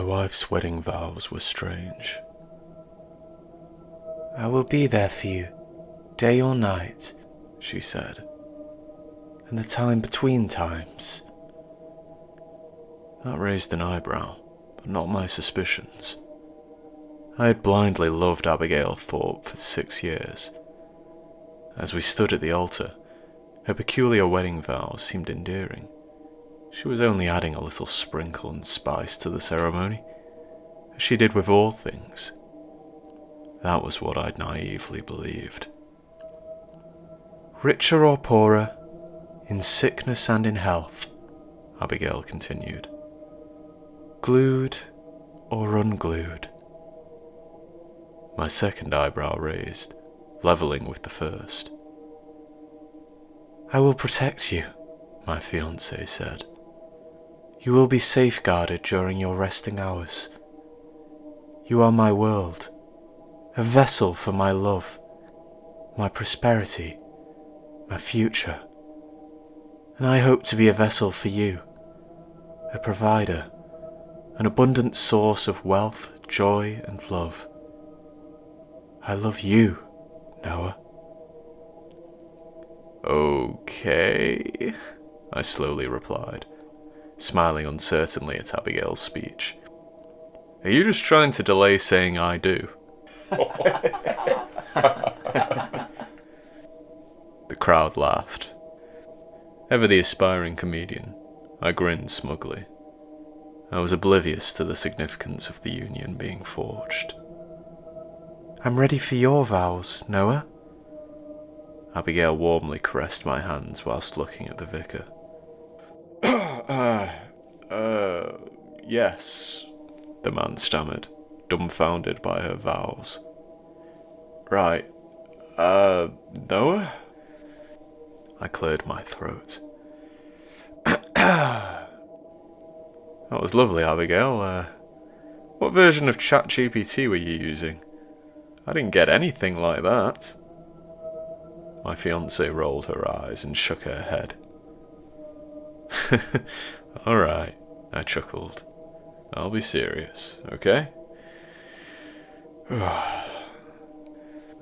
My wife's wedding vows were strange. "I will be there for you, day or night," she said. "And the time between times." That raised an eyebrow, but not my suspicions. I had blindly loved Abigail Thorp for 6 years. As we stood at the altar, her peculiar wedding vows seemed endearing. She was only adding a little sprinkle and spice to the ceremony, as she did with all things. That was what I'd naively believed. "Richer or poorer, in sickness and in health," Abigail continued. "Glued or unglued." My second eyebrow raised, levelling with the first. "I will protect you," my fiancée said. "You will be safeguarded during your resting hours. You are my world, a vessel for my love, my prosperity, my future. And I hope to be a vessel for you, a provider, an abundant source of wealth, joy, and love. I love you, Noah." "Okay," I slowly replied, smiling uncertainly at Abigail's speech. "Are you just trying to delay saying I do?" The crowd laughed. Ever the aspiring comedian, I grinned smugly. I was oblivious to the significance of the union being forged. "I'm ready for your vows, Noah." Abigail warmly caressed my hands whilst looking at the vicar. Yes," the man stammered, dumbfounded by her vows. "Right, Noah?" I cleared my throat. "That was lovely, Abigail. What version of ChatGPT were you using? I didn't get anything like that." My fiancée rolled her eyes and shook her head. "All right," I chuckled. "I'll be serious, okay?" I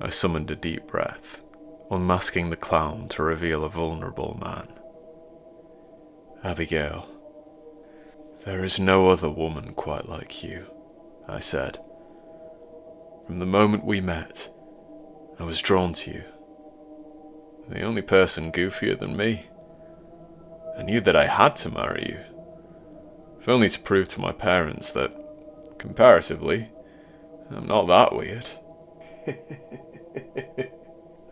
summoned a deep breath, unmasking the clown to reveal a vulnerable man. "Abigail, there is no other woman quite like you," I said. "From the moment we met, I was drawn to you. The only person goofier than me. I knew that I had to marry you, if only to prove to my parents that, comparatively, I'm not that weird."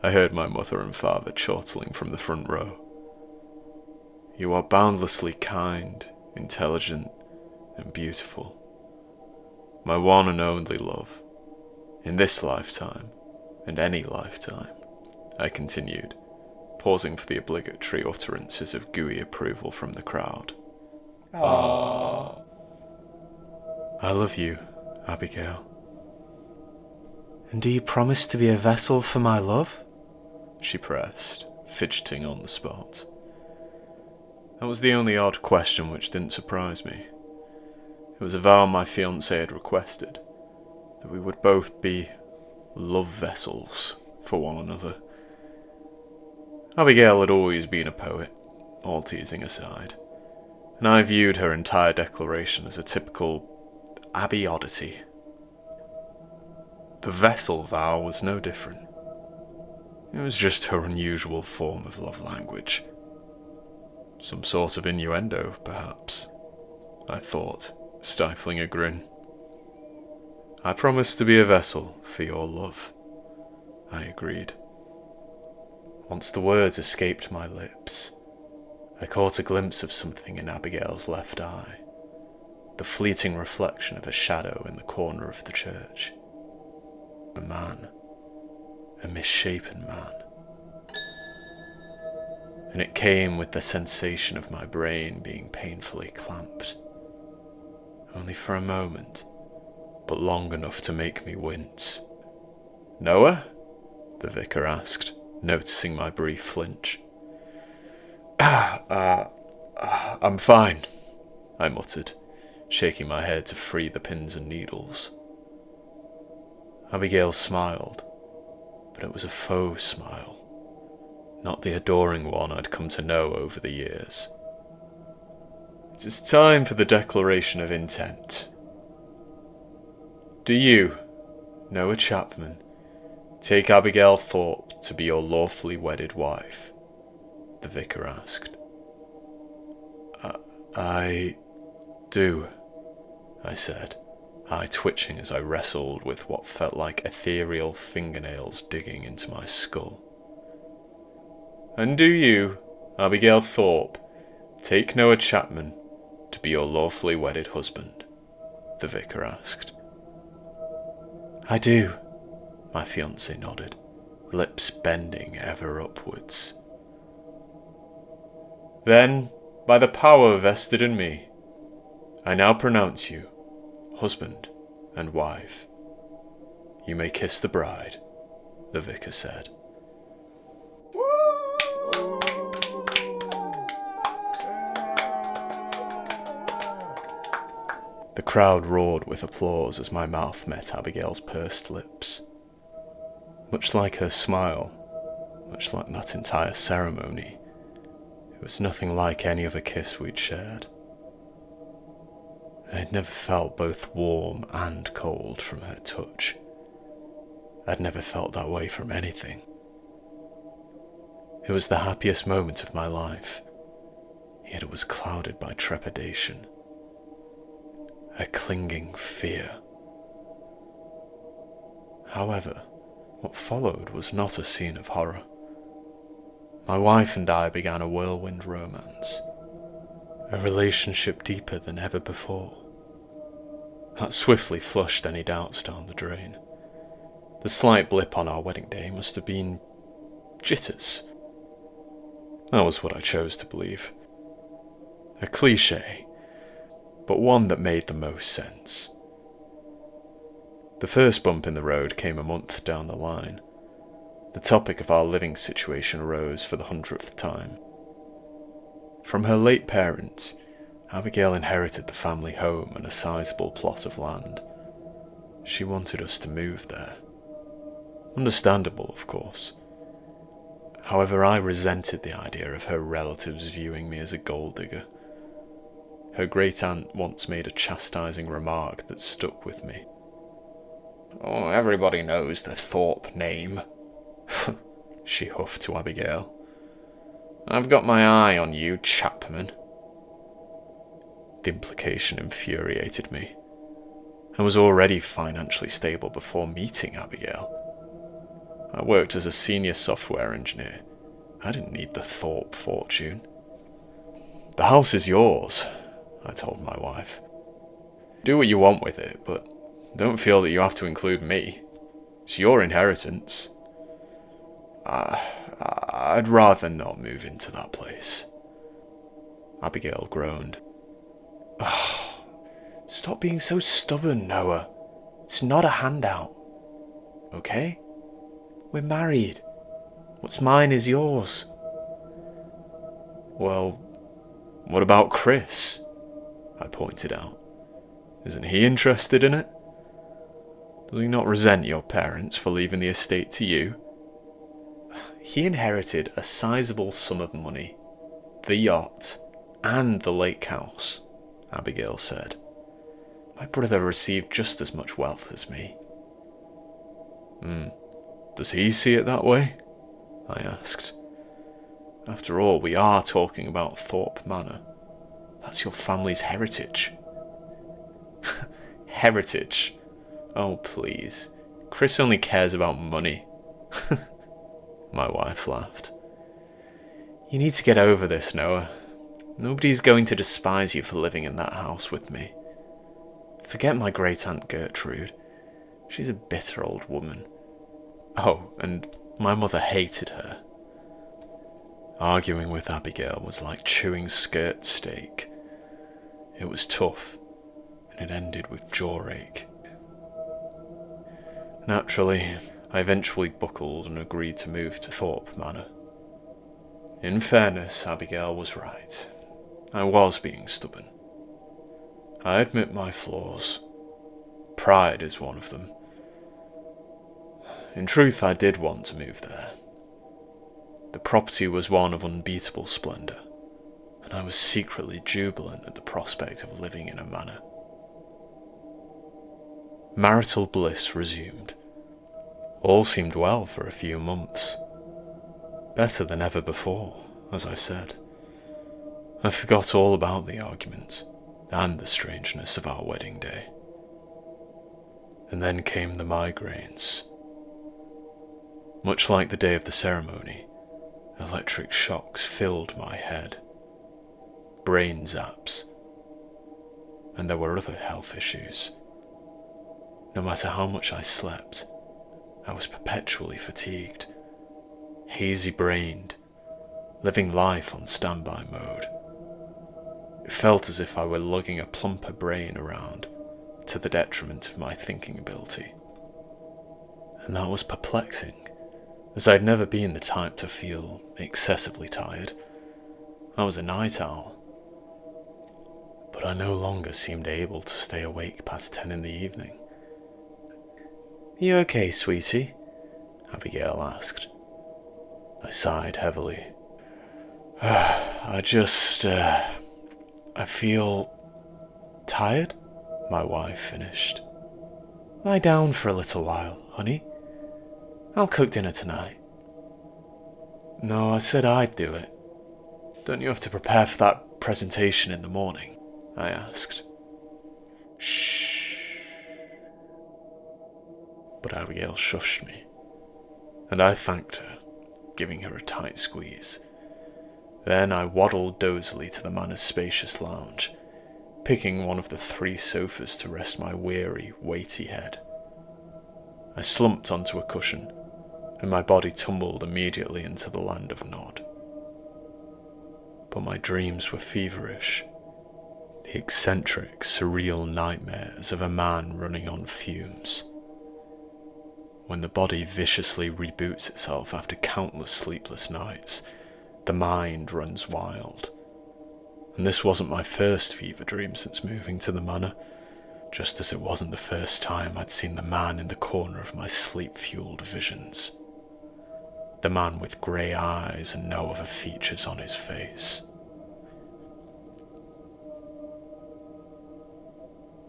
I heard my mother and father chortling from the front row. "You are boundlessly kind, intelligent, and beautiful. My one and only love, in this lifetime, and any lifetime," I continued, pausing for the obligatory utterances of gooey approval from the crowd. "Aww." "I love you, Abigail." "And do you promise to be a vessel for my love?" she pressed, fidgeting on the spot. That was the only odd question which didn't surprise me. It was a vow my fiancée had requested, that we would both be love vessels for one another. Abigail had always been a poet, all teasing aside, and I viewed her entire declaration as a typical Abby oddity. The vessel vow was no different. It was just her unusual form of love language. Some sort of innuendo, perhaps, I thought, stifling a grin. "I promise to be a vessel for your love," I agreed. Once the words escaped my lips, I caught a glimpse of something in Abigail's left eye, the fleeting reflection of a shadow in the corner of the church. A man, a misshapen man. And it came with the sensation of my brain being painfully clamped. Only for a moment, but long enough to make me wince. "Noah?" the vicar asked, noticing my brief flinch. I'm fine," I muttered, shaking my head to free the pins and needles. Abigail smiled, but it was a faux smile, not the adoring one I'd come to know over the years. It is time for the declaration of intent. Do you, Noah Chapman, take Abigail Thorp to be your lawfully wedded wife? The vicar asked. I do, I said, eye twitching as I wrestled with what felt like ethereal fingernails digging into my skull. And do you, Abigail Thorp, take Noah Chapman to be your lawfully wedded husband? The vicar asked. I do, my fiancée nodded, lips bending ever upwards. Then, by the power vested in me, I now pronounce you husband and wife. You may kiss the bride, the vicar said. The crowd roared with applause as my mouth met Abigail's pursed lips. Much like her smile, much like that entire ceremony, it was nothing like any other kiss we'd shared. I had never felt both warm and cold from her touch. I'd never felt that way from anything. It was the happiest moment of my life, yet it was clouded by trepidation. A clinging fear. However, what followed was not a scene of horror. My wife and I began a whirlwind romance, a relationship deeper than ever before. That swiftly flushed any doubts down the drain. The slight blip on our wedding day must have been jitters. That was what I chose to believe. A cliché, but one that made the most sense. The first bump in the road came a month down the line. The topic of our living situation arose for the 100th time. From her late parents, Abigail inherited the family home and a sizable plot of land. She wanted us to move there. Understandable, of course. However, I resented the idea of her relatives viewing me as a gold digger. Her great-aunt once made a chastising remark that stuck with me. Oh, everybody knows the Thorp name, she huffed to Abigail. I've got my eye on you, Chapman. The implication infuriated me. I was already financially stable before meeting Abigail. I worked as a senior software engineer. I didn't need the Thorp fortune. The house is yours, I told my wife. Do what you want with it, but don't feel that you have to include me. It's your inheritance. I'd rather not move into that place. Abigail groaned. Oh, stop being so stubborn, Noah. It's not a handout. Okay? We're married. What's mine is yours. Well, what about Chris? I pointed out. Isn't he interested in it? Does he not resent your parents for leaving the estate to you? He inherited a sizable sum of money, the yacht, and the lake house, Abigail said. My brother received just as much wealth as me. Does he see it that way? I asked. After all, we are talking about Thorp Manor. That's your family's heritage. Heritage? Oh, please. Chris only cares about money. My wife laughed. You need to get over this, Noah. Nobody's going to despise you for living in that house with me. Forget my great-aunt Gertrude. She's a bitter old woman. Oh, and my mother hated her. Arguing with Abigail was like chewing skirt steak. It was tough, and it ended with jaw-ache. Naturally, I eventually buckled and agreed to move to Thorp Manor. In fairness, Abigail was right. I was being stubborn. I admit my flaws. Pride is one of them. In truth, I did want to move there. The property was one of unbeatable splendour, and I was secretly jubilant at the prospect of living in a manor. Marital bliss resumed. All seemed well for a few months. Better than ever before, as I said. I forgot all about the argument and the strangeness of our wedding day. And then came the migraines. Much like the day of the ceremony, electric shocks filled my head. Brain zaps. And there were other health issues. No matter how much I slept, I was perpetually fatigued, hazy-brained, living life on standby mode. It felt as if I were lugging a plumper brain around, to the detriment of my thinking ability. And that was perplexing, as I'd never been the type to feel excessively tired. I was a night owl. But I no longer seemed able to stay awake past 10 in the evening. "You okay, sweetie?" Abigail asked. I sighed heavily. I feel tired," my wife finished. "Lie down for a little while, honey. I'll cook dinner tonight." "No, I said I'd do it. Don't you have to prepare for that presentation in the morning?" I asked. "Shh." But Abigail shushed me, and I thanked her, giving her a tight squeeze. Then I waddled dozily to the manor's spacious lounge, picking one of the 3 sofas to rest my weary, weighty head. I slumped onto a cushion, and my body tumbled immediately into the land of Nod. But my dreams were feverish, the eccentric, surreal nightmares of a man running on fumes. When the body viciously reboots itself after countless sleepless nights, the mind runs wild. And this wasn't my first fever dream since moving to the manor, just as it wasn't the first time I'd seen the man in the corner of my sleep-fueled visions. The man with grey eyes and no other features on his face.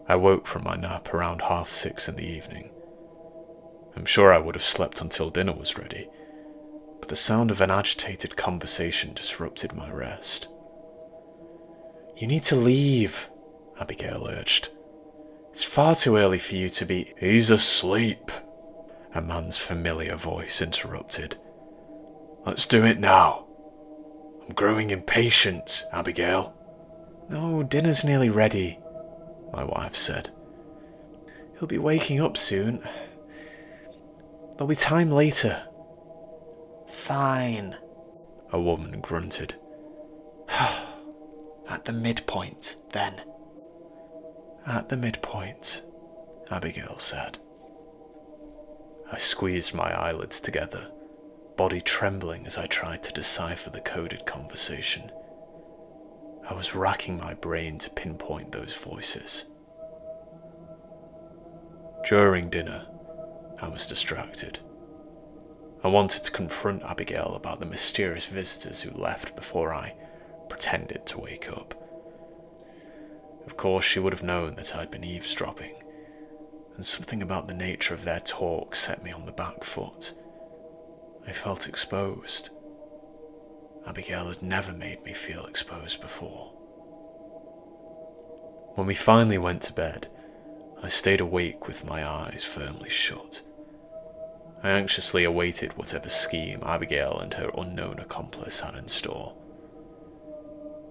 I woke from my nap around 6:30 in the evening. I'm sure I would have slept until dinner was ready, but the sound of an agitated conversation disrupted my rest. "You need to leave," Abigail urged. "It's far too early for you to be—" "He's asleep," a man's familiar voice interrupted. "Let's do it now. I'm growing impatient, Abigail." "No, dinner's nearly ready," my wife said. "He'll be waking up soon. There'll be time later." "Fine," a woman grunted. "At the midpoint, then." "At the midpoint," Abigail said. I squeezed my eyelids together, body trembling as I tried to decipher the coded conversation. I was racking my brain to pinpoint those voices. During dinner, I was distracted. I wanted to confront Abigail about the mysterious visitors who left before I pretended to wake up. Of course, she would have known that I'd been eavesdropping, and something about the nature of their talk set me on the back foot. I felt exposed. Abigail had never made me feel exposed before. When we finally went to bed, I stayed awake with my eyes firmly shut. I anxiously awaited whatever scheme Abigail and her unknown accomplice had in store.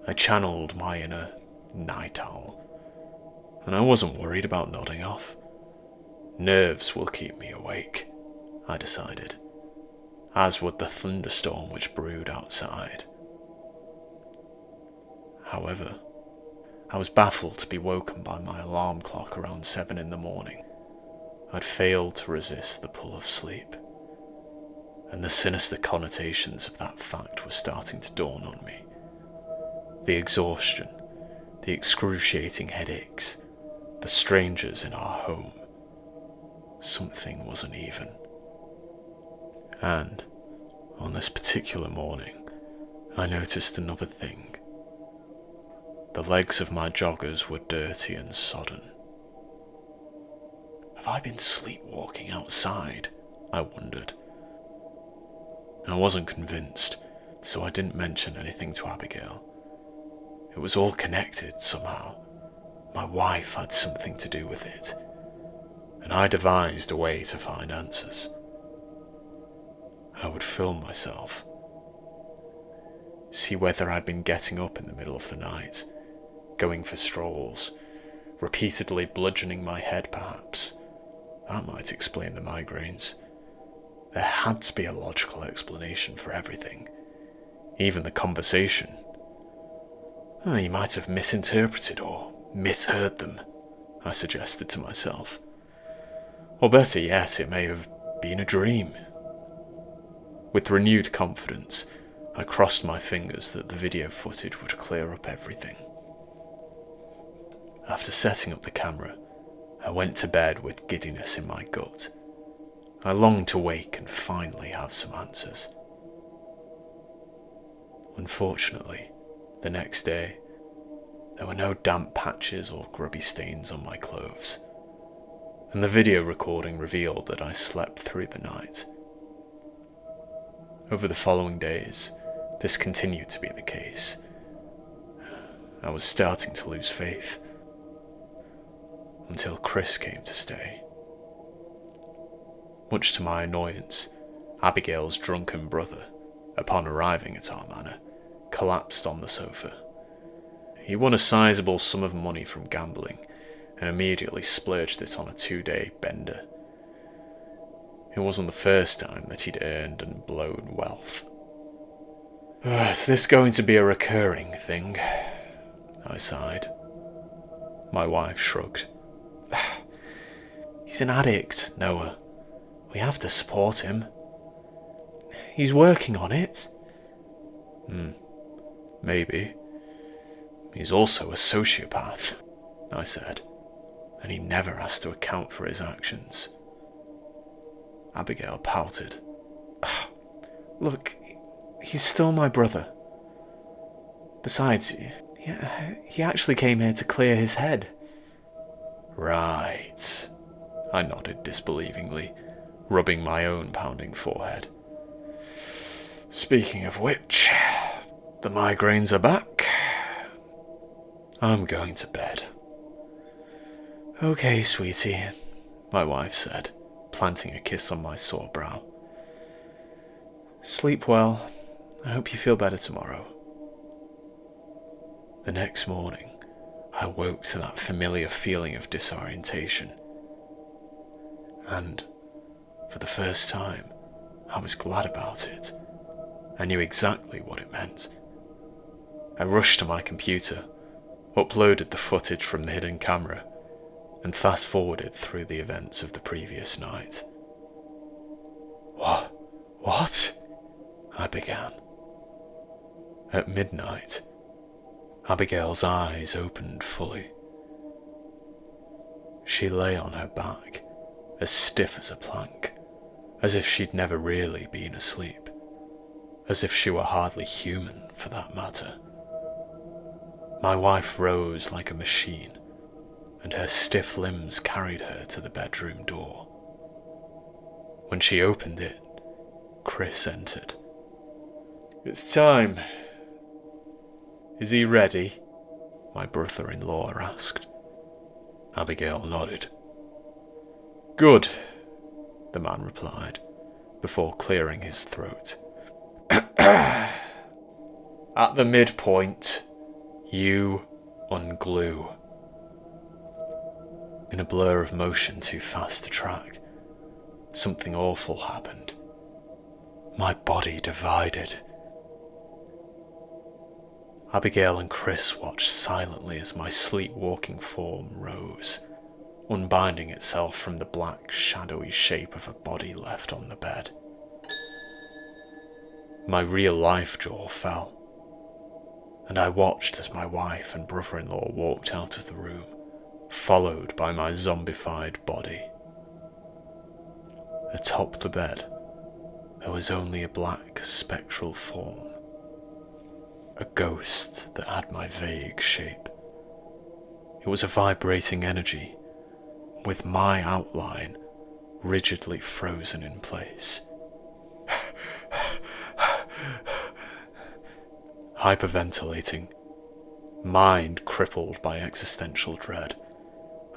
I channeled my inner night owl, and I wasn't worried about nodding off. Nerves will keep me awake, I decided, as would the thunderstorm which brewed outside. However, I was baffled to be woken by my alarm clock around 7 in the morning. I'd failed to resist the pull of sleep, and the sinister connotations of that fact were starting to dawn on me. The exhaustion, the the excruciating headaches, the strangers in our home. Something wasn't even. And on this particular morning, I noticed another thing. The legs of my joggers were dirty and sodden. Have I been sleepwalking outside? I wondered. I wasn't convinced, so I didn't mention anything to Abigail. It was all connected somehow. My wife had something to do with it, and I devised a way to find answers. I would film myself, see whether I'd been getting up in the middle of the night, going for strolls, repeatedly bludgeoning my head perhaps. That might explain the migraines. There had to be a logical explanation for everything, even the conversation. You might have misinterpreted or misheard them, I suggested to myself. Or better yet, it may have been a dream. With renewed confidence, I crossed my fingers that the video footage would clear up everything. After setting up the camera, I went to bed with giddiness in my gut. I longed to wake and finally have some answers. Unfortunately, the next day, there were no damp patches or grubby stains on my clothes, and the video recording revealed that I slept through the night. Over the following days, this continued to be the case. I was starting to lose faith, until Chris came to stay. Much to my annoyance, Abigail's drunken brother, upon arriving at our manor, collapsed on the sofa. He won a sizable sum of money from gambling and immediately splurged it on a 2-day bender. It wasn't the first time that he'd earned and blown wealth. Is this going to be a recurring thing? I sighed. My wife shrugged. He's an addict, Noah. We have to support him. He's working on it. Maybe. He's also a sociopath, I said, and he never has to account for his actions. Abigail pouted. Look, he's still my brother. Besides, he actually came here to clear his head. Right, I nodded disbelievingly, rubbing my own pounding forehead. Speaking of which, the migraines are back. I'm going to bed. Okay, sweetie, my wife said, planting a kiss on my sore brow. Sleep well. I hope you feel better tomorrow. The next morning, I woke to that familiar feeling of disorientation. And, for the first time, I was glad about it. I knew exactly what it meant. I rushed to my computer, uploaded the footage from the hidden camera, and fast-forwarded through the events of the previous night. What? I began. At midnight, Abigail's eyes opened fully. She lay on her back, as stiff as a plank, as if she'd never really been asleep, as if she were hardly human for that matter. My wife rose like a machine, and her stiff limbs carried her to the bedroom door. When she opened it, Chris entered. It's time. Is he ready? My brother-in-law asked. Abigail nodded. Good, the man replied, before clearing his throat. At the midpoint, you unglue. In a blur of motion too fast to track, something awful happened. My body divided. Abigail and Chris watched silently as my sleepwalking form rose, unbinding itself from the black, shadowy shape of a body left on the bed. My real-life jaw fell, and I watched as my wife and brother-in-law walked out of the room, followed by my zombified body. Atop the bed, there was only a black spectral form, a ghost that had my vague shape. It was a vibrating energy, with my outline rigidly frozen in place. Hyperventilating, mind crippled by existential dread,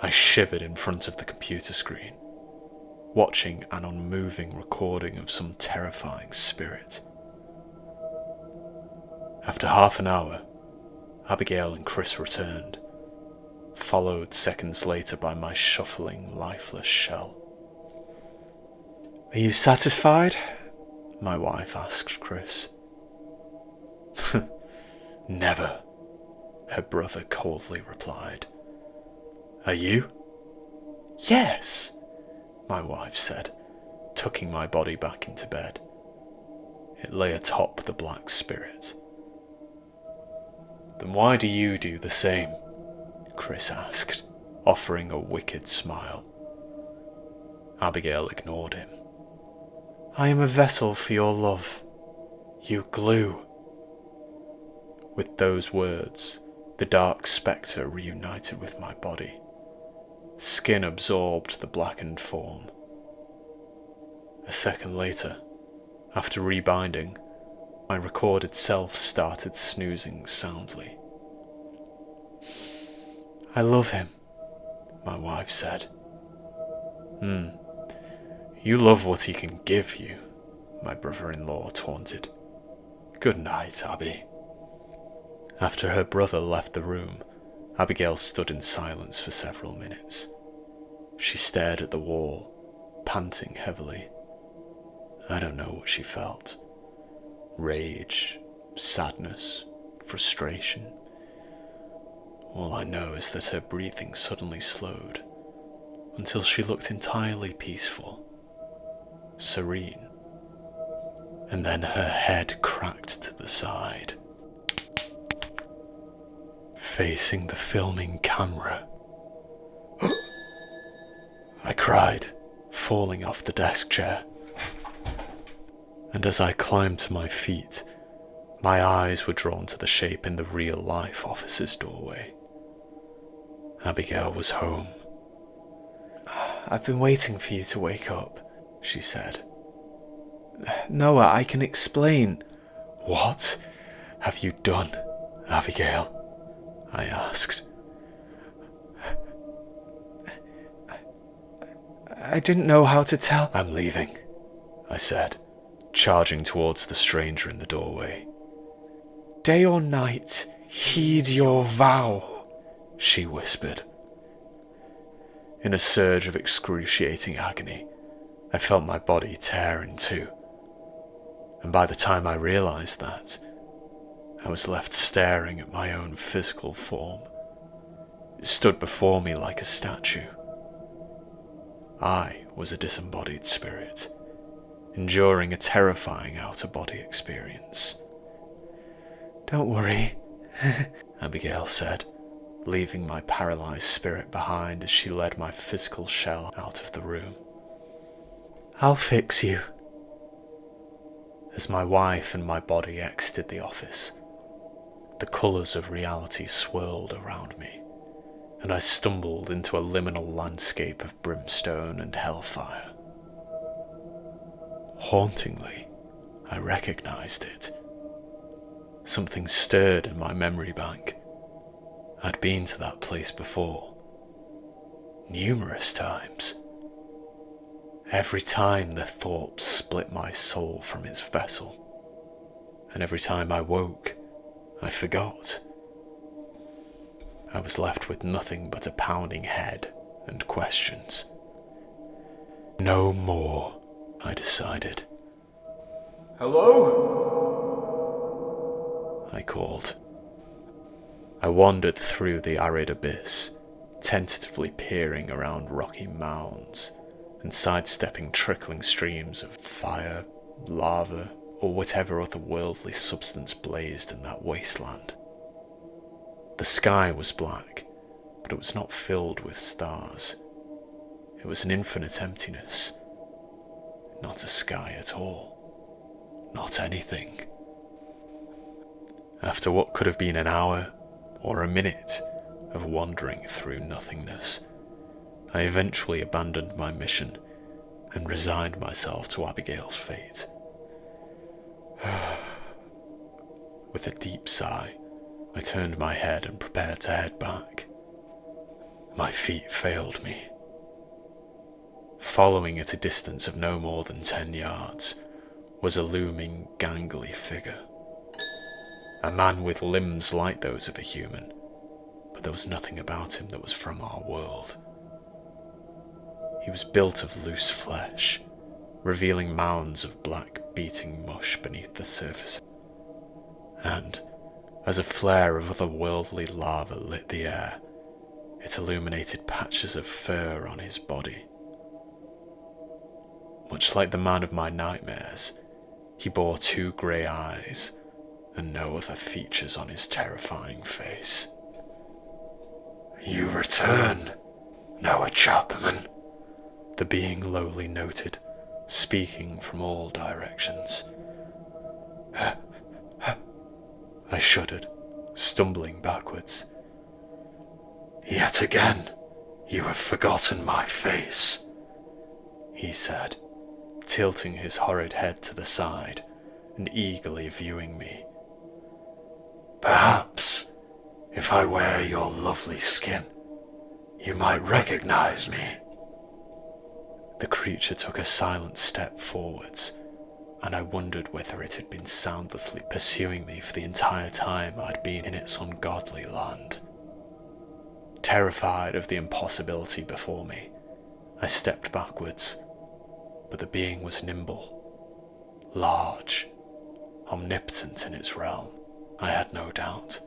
I shivered in front of the computer screen, watching an unmoving recording of some terrifying spirit. After half an hour, Abigail and Chris returned, followed seconds later by my shuffling, lifeless shell. "Are you satisfied?" my wife asked Chris. "Never," her brother coldly replied. "Are you?" "Yes," my wife said, tucking my body back into bed. It lay atop the black spirit. "Then why do you do the same?" Chris asked, offering a wicked smile. Abigail ignored him. "I am a vessel for your love. You glue." With those words, the dark spectre reunited with my body. Skin absorbed the blackened form. A second later, after rebinding, my recorded self started snoozing soundly. "I love him," my wife said. You love what he can give you," my brother-in-law taunted. "Good night, Abby." After her brother left the room, Abigail stood in silence for several minutes. She stared at the wall, panting heavily. I don't know what she felt. Rage, sadness, frustration. All I know is that her breathing suddenly slowed, until she looked entirely peaceful, serene, and then her head cracked to the side, facing the filming camera. I cried, falling off the desk chair. And as I climbed to my feet, my eyes were drawn to the shape in the real-life office's doorway. Abigail was home. "I've been waiting for you to wake up," she said. "Noah, I can explain." "What have you done, Abigail?" I asked. I didn't know how to tell." "I'm leaving," I said, charging towards the stranger in the doorway. "Day or night, heed your vow," she whispered. In a surge of excruciating agony, I felt my body tear in two, and by the time I realized that, I was left staring at my own physical form. It stood before me like a statue. I was a disembodied spirit, enduring a terrifying out-of-body experience. "Don't worry," Abigail said, leaving my paralyzed spirit behind as she led my physical shell out of the room. "I'll fix you." As my wife and my body exited the office, the colours of reality swirled around me, and I stumbled into a liminal landscape of brimstone and hellfire. Hauntingly, I recognised it. Something stirred in my memory bank. I'd been to that place before, numerous times. Every time the Thorp split my soul from its vessel, and every time I woke, I forgot. I was left with nothing but a pounding head and questions. No more, I decided. "Hello?" I called. I wandered through the arid abyss, tentatively peering around rocky mounds and sidestepping trickling streams of fire, lava, or whatever otherworldly substance blazed in that wasteland. The sky was black, but it was not filled with stars. It was an infinite emptiness. Not a sky at all. Not anything. After what could have been an hour or a minute of wandering through nothingness, I eventually abandoned my mission and resigned myself to Abigail's fate. With a deep sigh, I turned my head and prepared to head back. My feet failed me. Following at a distance of no more than 10 yards was a looming, gangly figure. A man with limbs like those of a human, but there was nothing about him that was from our world. He was built of loose flesh, revealing mounds of black beating mush beneath the surface. And, as a flare of otherworldly lava lit the air, it illuminated patches of fur on his body. Much like the man of my nightmares, he bore 2 grey eyes and no other features on his terrifying face. "You return, Noah Chapman," the being lowly noted, speaking from all directions. I shuddered, stumbling backwards. "Yet again, you have forgotten my face," he said, tilting his horrid head to the side and eagerly viewing me. "Perhaps, if I wear your lovely skin, you might recognize me." The creature took a silent step forwards, and I wondered whether it had been soundlessly pursuing me for the entire time I'd been in its ungodly land. Terrified of the impossibility before me, I stepped backwards, but the being was nimble, large, omnipotent in its realm, I had no doubt.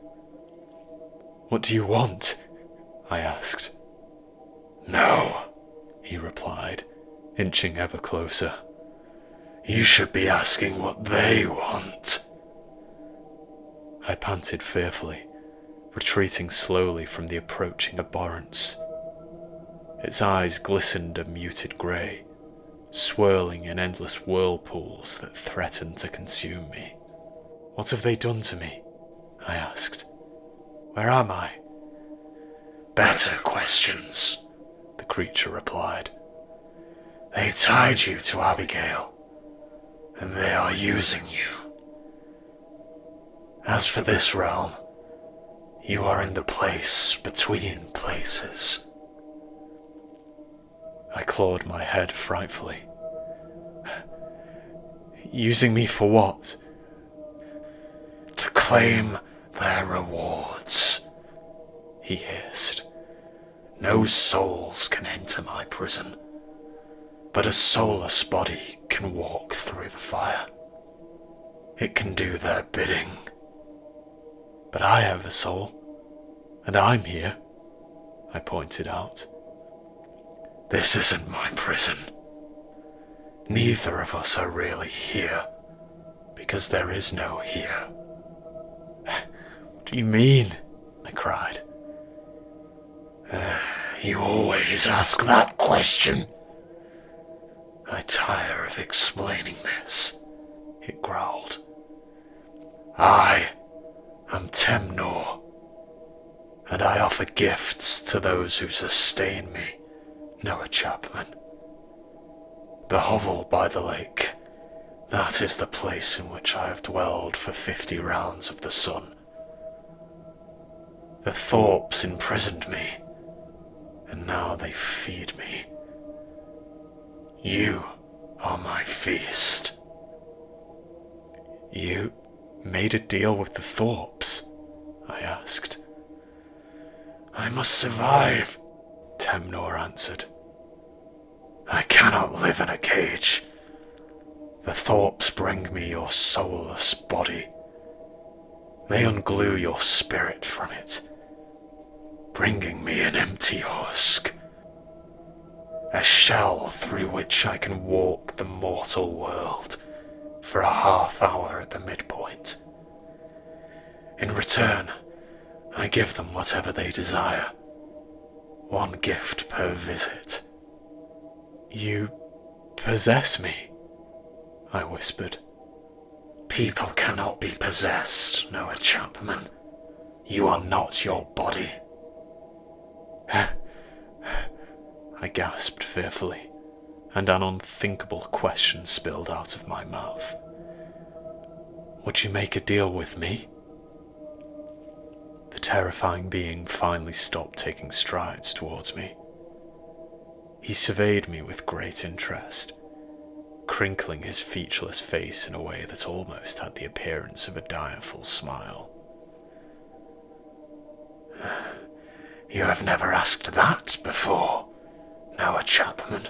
"What do you want?" I asked. "No," he replied, inching ever closer. "You should be asking what they want." I panted fearfully, retreating slowly from the approaching abhorrence. Its eyes glistened a muted grey, swirling in endless whirlpools that threatened to consume me. "What have they done to me?" I asked. "Where am I?" "Better questions," the creature replied. "They tied you to Abigail, and they are using you. As for this realm, you are in the place between places." I clawed my head frightfully. "Using me for what?" "To claim their rewards," he hissed. "No souls can enter my prison, but a soulless body can walk through the fire. It can do their bidding." "But I have a soul, and I'm here," I pointed out. "This isn't my prison. Neither of us are really here, because there is no here." "What do you mean?" I cried. You always ask that question." "I tire of explaining this," it growled. "I am Temnor, and I offer gifts to those who sustain me, Noah Chapman. The hovel by the lake, that is the place in which I have dwelled for 50 rounds of the sun. The Thorps imprisoned me, and now they feed me. You are my feast." "You made a deal with the Thorps?" I asked. "I must survive," Temnor answered. "I cannot live in a cage. The Thorps bring me your soulless body. They unglue your spirit from it, bringing me an empty husk, a shell through which I can walk the mortal world for a half hour at the midpoint. In return, I give them whatever they desire. 1 gift per visit. You possess me, I whispered. People cannot be possessed, Noah Chapman. You are not your body. I gasped fearfully, and an unthinkable question spilled out of my mouth. Would you make a deal with me? The terrifying being finally stopped taking strides towards me. He surveyed me with great interest, crinkling his featureless face in a way that almost had the appearance of a direful smile. You have never asked that before, Noah Chapman.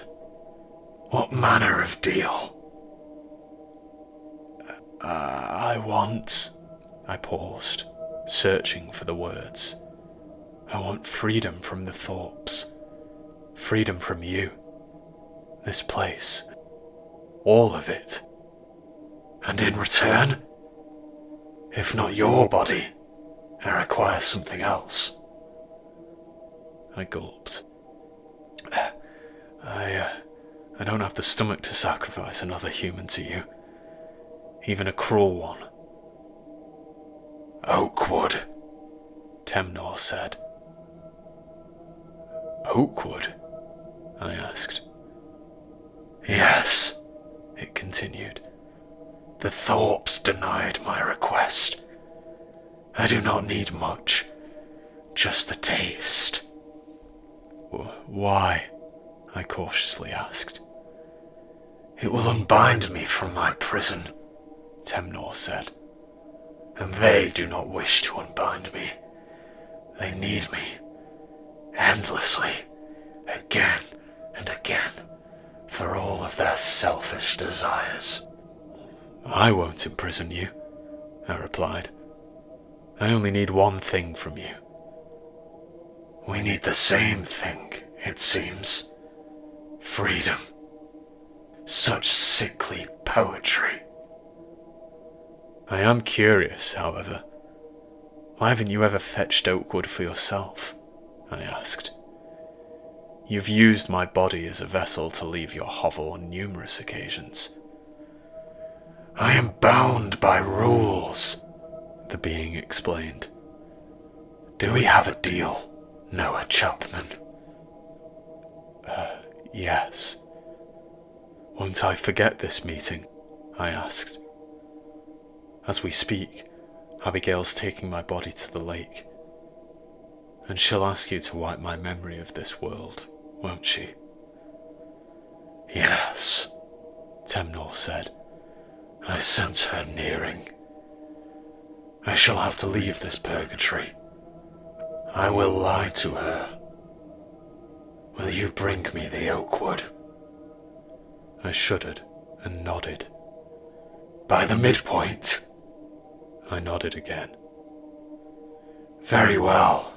What manner of deal? I paused, searching for the words. I want freedom from the Thorps. Freedom from you. This place. All of it. And in return, if not your body, I require something else. I gulped. I don't have the stomach to sacrifice another human to you. Even a cruel one. Oakwood, Temnor said. Oakwood? I asked. Yes, it continued. The Thorps denied my request. I do not need much, just a taste. Why? I cautiously asked. It will unbind me from my prison, Temnor said. And they do not wish to unbind me. They need me, endlessly, again and again, for all of their selfish desires. I won't imprison you, I replied. I only need one thing from you. We need the same thing, it seems. Freedom. Such sickly poetry. I am curious, however. Why haven't you ever fetched Oakwood for yourself? I asked. You've used my body as a vessel to leave your hovel on numerous occasions. I am bound by rules, the being explained. Do we have a deal, Noah Chapman? Yes. Won't I forget this meeting? I asked. As we speak, Abigail's taking my body to the lake, and she'll ask you to wipe my memory of this world, won't she? Yes, Temnor said. I sense her nearing. I shall have to leave this purgatory. I will lie to her. Will you bring me the Oakwood? I shuddered and nodded. By the midpoint? I nodded again. Very well.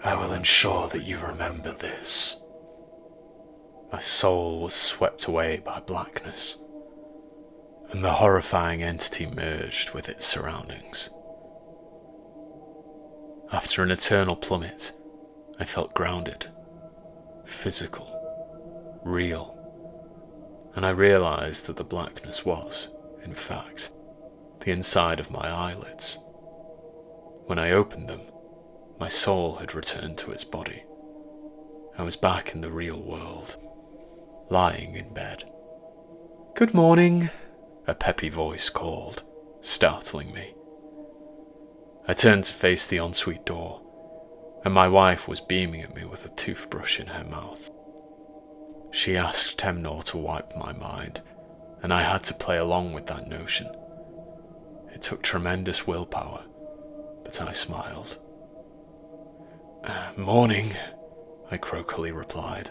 I will ensure that you remember this. My soul was swept away by blackness, and the horrifying entity merged with its surroundings. After an eternal plummet, I felt grounded, physical, real, and I realized that the blackness was, in fact, the inside of my eyelids. When I opened them, my soul had returned to its body. I was back in the real world, lying in bed. Good morning, a peppy voice called, startling me. I turned to face the ensuite door, and my wife was beaming at me with a toothbrush in her mouth. She asked Temnor to wipe my mind, and I had to play along with that notion. It took tremendous willpower, but I smiled. Morning, I croakily replied.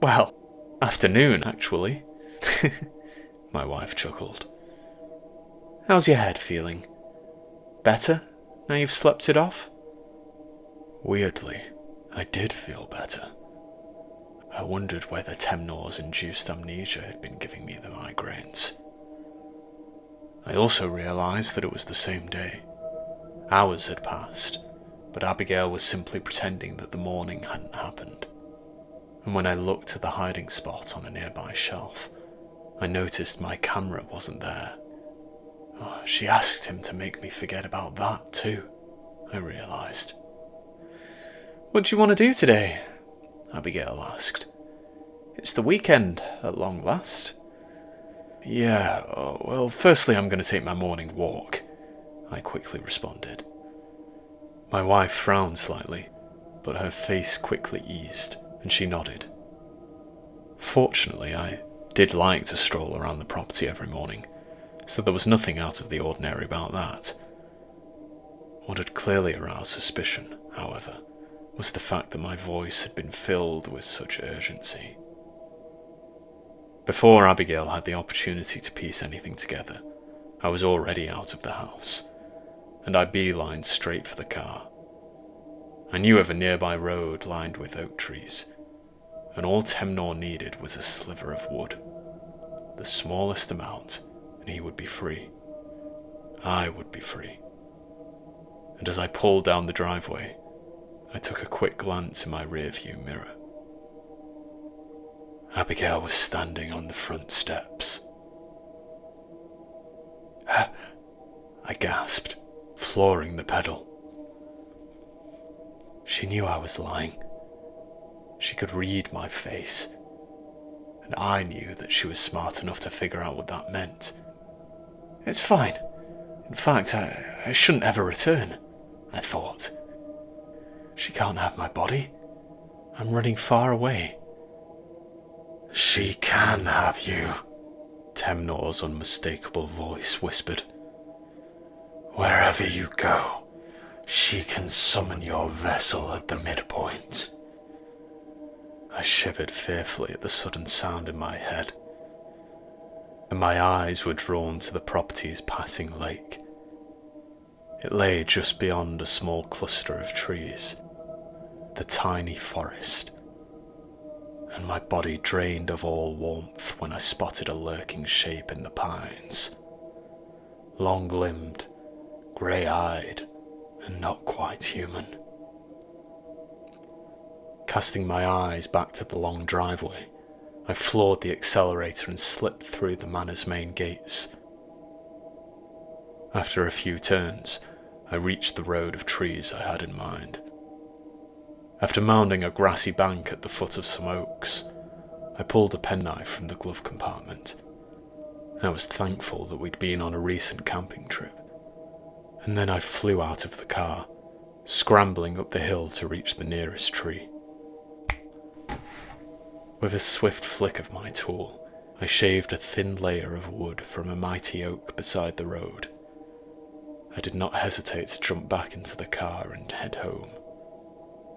Well, afternoon, actually. My wife chuckled. How's your head feeling? Better, now you've slept it off? Weirdly, I did feel better. I wondered whether Temnor's induced amnesia had been giving me the migraines. I also realised that it was the same day, Hours had passed, but Abigail was simply pretending that the morning hadn't happened. And when I looked at the hiding spot on a nearby shelf, I noticed my camera wasn't there. Oh, she asked him to make me forget about that too, I realised. "What do you want to do today?" Abigail asked. "It's the weekend, at long last." "Yeah, well, firstly I'm going to take my morning walk," I quickly responded. My wife frowned slightly, but her face quickly eased, and she nodded. Fortunately, I did like to stroll around the property every morning, so there was nothing out of the ordinary about that. What had clearly aroused suspicion, however, was the fact that my voice had been filled with such urgency. Before Abigail had the opportunity to piece anything together, I was already out of the house, and I beelined straight for the car. I knew of a nearby road lined with oak trees, and all Temnor needed was a sliver of wood. The smallest amount, and he would be free. I would be free. And as I pulled down the driveway, I took a quick glance in my rearview mirror. Abigail was standing on the front steps. I gasped, flooring the pedal. She knew I was lying. She could read my face, and I knew that she was smart enough to figure out what that meant. "It's fine. In fact, I shouldn't ever return," I thought. "She can't have my body. I'm running far away." "She can have you," Temnor's unmistakable voice whispered. "Wherever you go, she can summon your vessel at the midpoint." I shivered fearfully at the sudden sound in my head, and my eyes were drawn to the property's passing lake. It lay just beyond a small cluster of trees, the tiny forest, and my body drained of all warmth when I spotted a lurking shape in the pines. Long-limbed, grey-eyed, and not quite human. Casting my eyes back to the long driveway, I floored the accelerator and slipped through the manor's main gates. After a few turns, I reached the road of trees I had in mind. After mounting a grassy bank at the foot of some oaks, I pulled a penknife from the glove compartment. I was thankful that we'd been on a recent camping trip, and then I flew out of the car, scrambling up the hill to reach the nearest tree. With a swift flick of my tool, I shaved a thin layer of wood from a mighty oak beside the road. I did not hesitate to jump back into the car and head home.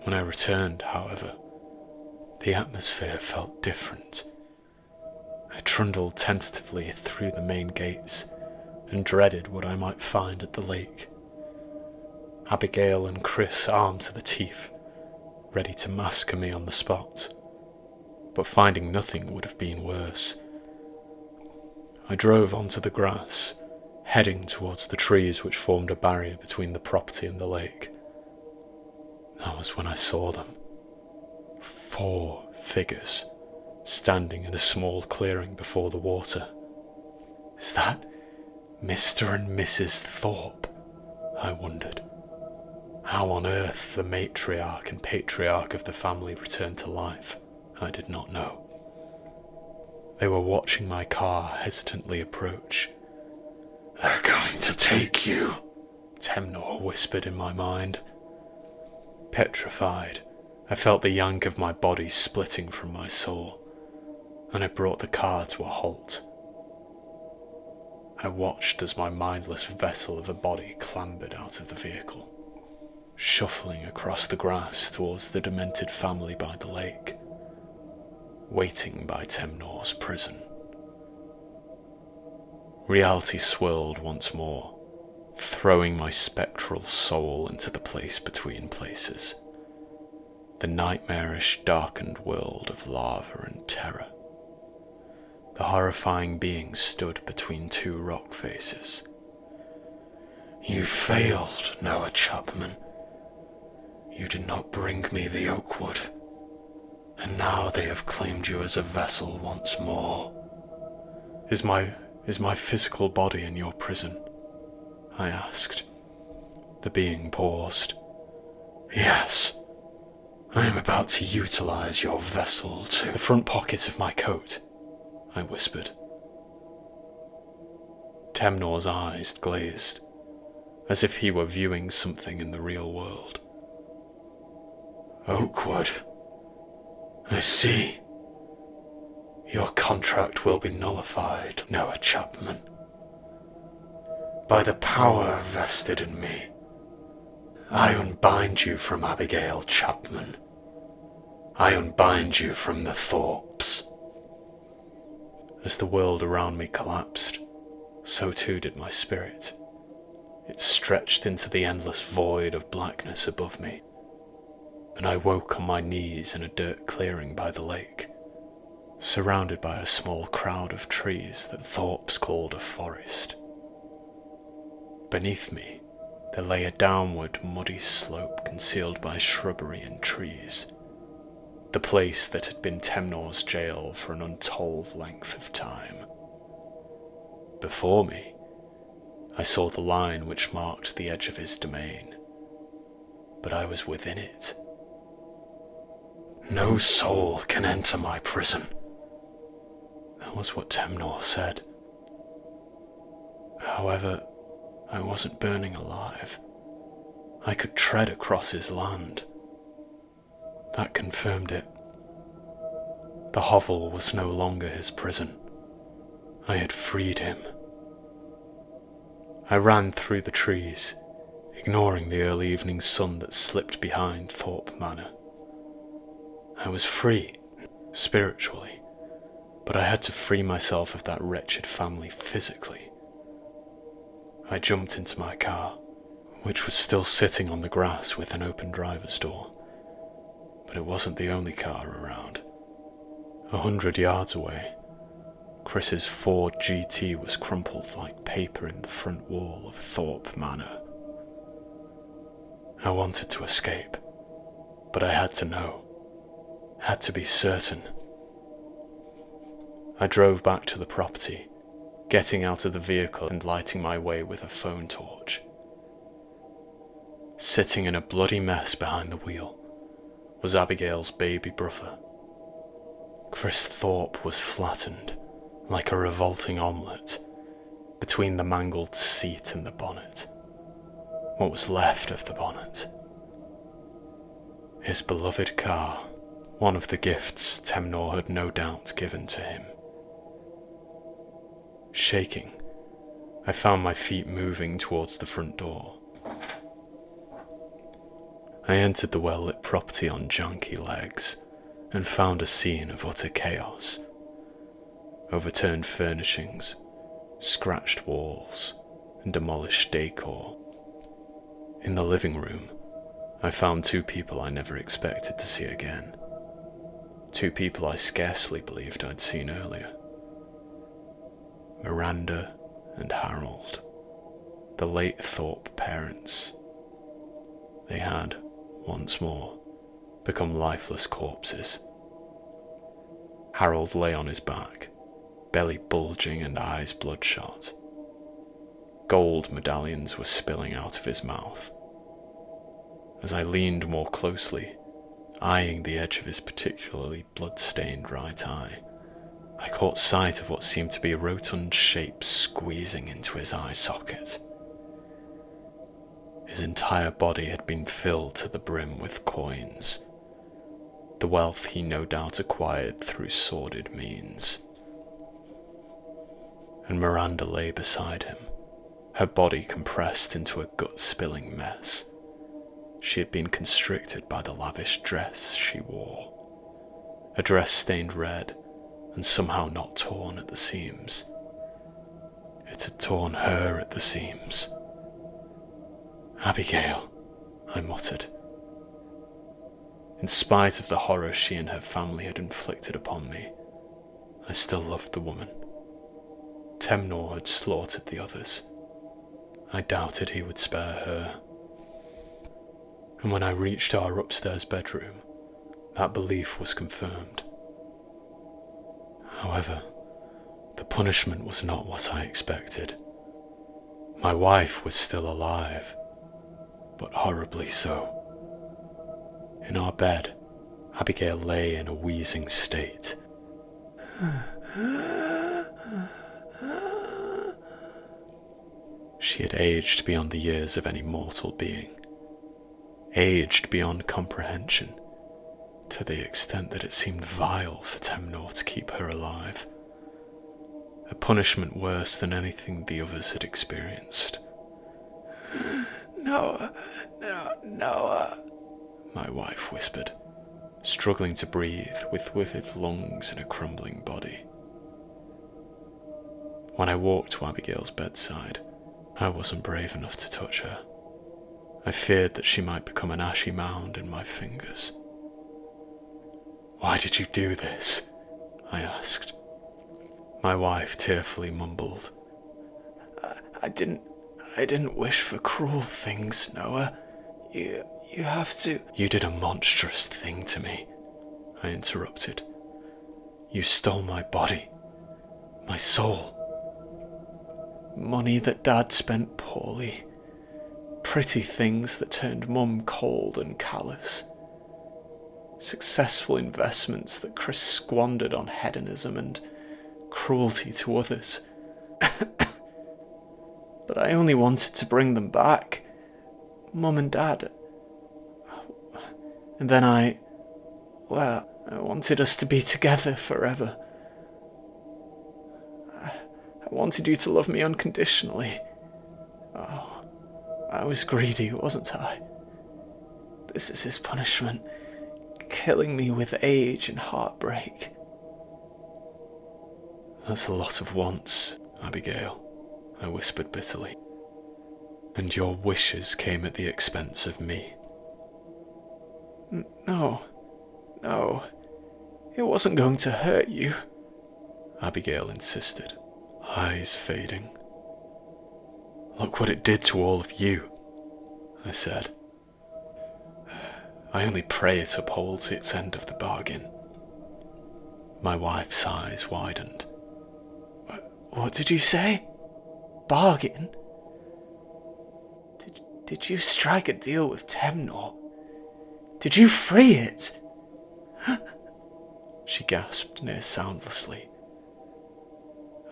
When I returned, however, the atmosphere felt different. I trundled tentatively through the main gates and dreaded what I might find at the lake. Abigail and Chris armed to the teeth, ready to massacre me on the spot. But finding nothing would have been worse. I drove onto the grass, heading towards the trees which formed a barrier between the property and the lake. That was when I saw them. 4 figures, standing in a small clearing before the water. Is that Mr. and Mrs. Thorp? I wondered. How on earth the matriarch and patriarch of the family returned to life, I did not know. They were watching my car hesitantly approach. "They're going to take you," Temnor whispered in my mind. Petrified, I felt the yank of my body splitting from my soul, and I brought the car to a halt. I watched as my mindless vessel of a body clambered out of the vehicle, shuffling across the grass towards the demented family by the lake, waiting by Temnor's prison. Reality swirled once more, throwing my spectral soul into the place between places, the nightmarish, darkened world of lava and terror. The horrifying being stood between 2 rock faces. You failed, Noah Chapman. You did not bring me the oak wood, and now they have claimed you as a vessel once more. Is my physical body in your prison? I asked. The being paused. Yes. I am about to utilize your vessel to... The front pocket of my coat, I whispered. Temnor's eyes glazed, as if he were viewing something in the real world. Oakwood. I see. Your contract will be nullified, Noah Chapman. By the power vested in me, I unbind you from Abigail Chapman. I unbind you from the Thorps. As the world around me collapsed, so too did my spirit. It stretched into the endless void of blackness above me, and I woke on my knees in a dirt clearing by the lake, surrounded by a small crowd of trees that Thorps called a forest. Beneath me, there lay a downward, muddy slope concealed by shrubbery and trees, the place that had been Temnor's jail for an untold length of time. Before me, I saw the line which marked the edge of his domain, but I was within it. No soul can enter my prison. That was what Temnor said. However, I wasn't burning alive. I could tread across his land. That confirmed it. The hovel was no longer his prison. I had freed him. I ran through the trees, ignoring the early evening sun that slipped behind Thorp Manor. I was free, spiritually, but I had to free myself of that wretched family physically. I jumped into my car, which was still sitting on the grass with an open driver's door. But it wasn't the only car around. 100 yards away, Chris's Ford GT was crumpled like paper in the front wall of Thorp Manor. I wanted to escape, but I had to know, had to be certain. I drove back to the property, getting out of the vehicle and lighting my way with a phone torch. Sitting in a bloody mess behind the wheel was Abigail's baby brother. Chris Thorp was flattened, like a revolting omelette, between the mangled seat and the bonnet. What was left of the bonnet? His beloved car, one of the gifts Temnor had no doubt given to him. Shaking, I found my feet moving towards the front door. I entered the well-lit property on janky legs and found a scene of utter chaos. Overturned furnishings, scratched walls, and demolished decor. In the living room, I found two people I never expected to see again. Two people I scarcely believed I'd seen earlier. Miranda and Harold, the late Thorp parents. They had, once more, become lifeless corpses. Harold lay on his back, belly bulging and eyes bloodshot. Gold medallions were spilling out of his mouth. As I leaned more closely, eyeing the edge of his particularly blood-stained right eye, I caught sight of what seemed to be a rotund shape squeezing into his eye socket. His entire body had been filled to the brim with coins, the wealth he no doubt acquired through sordid means. And Miranda lay beside him, her body compressed into a gut-spilling mess. She had been constricted by the lavish dress she wore, a dress stained red and somehow not torn at the seams. It had torn her at the seams. "Abigail," I muttered. In spite of the horror she and her family had inflicted upon me, I still loved the woman. Temnor had slaughtered the others. I doubted he would spare her. And when I reached our upstairs bedroom, that belief was confirmed. However, the punishment was not what I expected. My wife was still alive, but horribly so. In our bed, Abigail lay in a wheezing state. She had aged beyond the years of any mortal being. Aged beyond comprehension, to the extent that it seemed vile for Temnor to keep her alive. A punishment worse than anything the others had experienced. Noah, Noah, my wife whispered, struggling to breathe with withered lungs and a crumbling body. When I walked to Abigail's bedside, I wasn't brave enough to touch her. I feared that she might become an ashy mound in my fingers. "Why did you do this?" I asked. My wife tearfully mumbled, I didn't wish for cruel things, Noah. You have to..." "You did a monstrous thing to me," I interrupted. "You stole my body, my soul. Money that Dad spent poorly. Pretty things that turned Mum cold and callous. Successful investments that Chris squandered on hedonism and cruelty to others. But I only wanted to bring them back. Mum and Dad. And then I wanted us to be together forever. I wanted you to love me unconditionally. Oh, I was greedy, wasn't I? This is his punishment, killing me with age and heartbreak." "That's a lot of wants, Abigail," I whispered bitterly. "And your wishes came at the expense of me." No, it wasn't going to hurt you," Abigail insisted, eyes fading. "Look what it did to all of you," I said. "I only pray it upholds its end of the bargain." My wife's eyes widened. "What did you say? Bargain? Did you strike a deal with Temnor? Did you free it?" She gasped near soundlessly.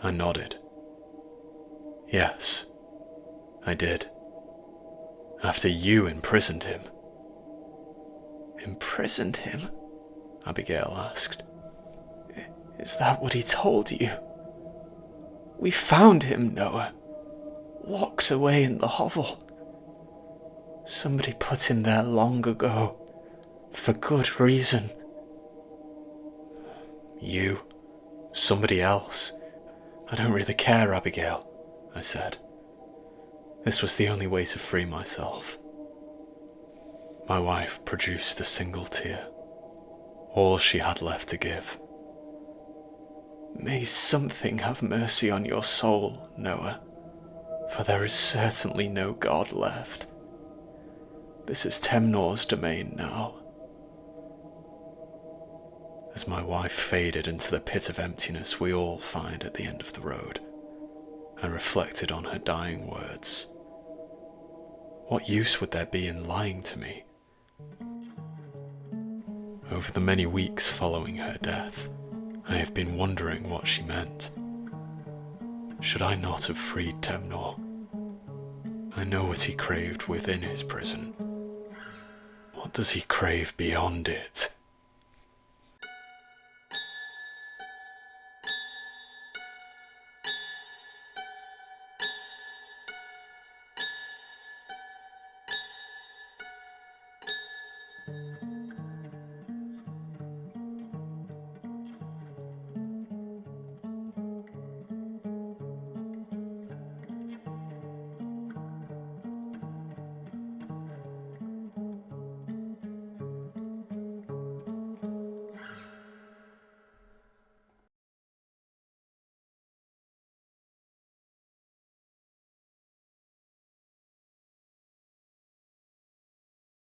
I nodded. "Yes, I did. After you imprisoned him." "Imprisoned him?" Abigail asked. "Is that what he told you? We found him, Noah, locked away in the hovel. Somebody put him there long ago, for good reason." "You? Somebody else? I don't really care, Abigail," I said. This was the only way to free myself. My wife produced a single tear, all she had left to give. "May something have mercy on your soul, Noah, for there is certainly no God left. This is Temnor's domain now." As my wife faded into the pit of emptiness we all find at the end of the road, I reflected on her dying words. What use would there be in lying to me? Over the many weeks following her death, I have been wondering what she meant. Should I not have freed Temnor? I know what he craved within his prison. What does he crave beyond it?